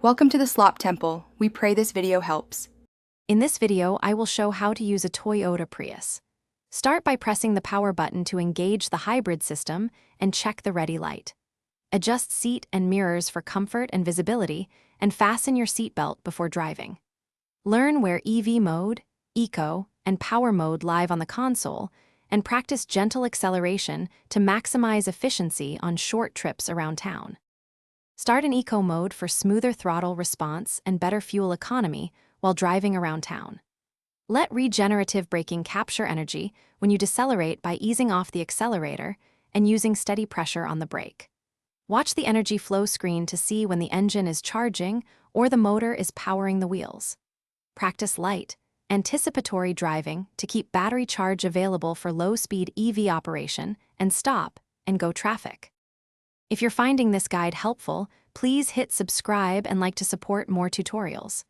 Welcome to the Slop Temple. We pray this video helps. In this video, I will show how to use a Toyota Prius. Start by pressing the power button to engage the hybrid system and check the ready light. Adjust seat and mirrors for comfort and visibility, and fasten your seatbelt before driving. Learn where EV mode, Eco, and Power mode live on the console, and practice gentle acceleration to maximize efficiency on short trips around town. Start in Eco mode for smoother throttle response and better fuel economy while driving around town. Let regenerative braking capture energy when you decelerate by easing off the accelerator and using steady pressure on the brake. Watch the energy flow screen to see when the engine is charging or the motor is powering the wheels. Practice light, anticipatory driving to keep battery charge available for low-speed EV operation and stop and go traffic. If you're finding this guide helpful, please hit subscribe and like to support more tutorials.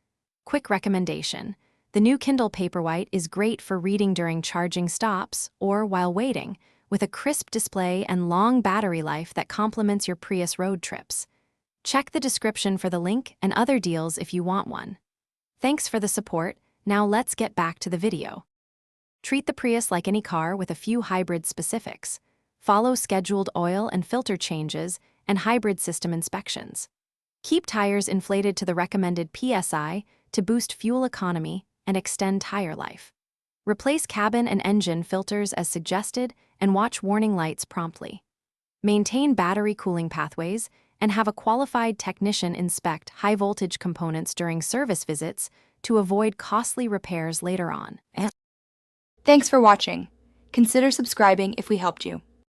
Quick recommendation: the new Kindle Paperwhite is great for reading during charging stops or while waiting, with a crisp display and long battery life that complements your Prius road trips. Check the description for the link and other deals if you want one. Thanks for the support. Now let's get back to the video. Treat the Prius like any car with a few hybrid specifics. Follow scheduled oil and filter changes and hybrid system inspections. Keep tires inflated to the recommended PSI to boost fuel economy and extend tire life. Replace cabin and engine filters as suggested and watch warning lights promptly. Maintain battery cooling pathways and have a qualified technician inspect high-voltage components during service visits to avoid costly repairs later on. Thanks for watching. Consider subscribing if we helped you.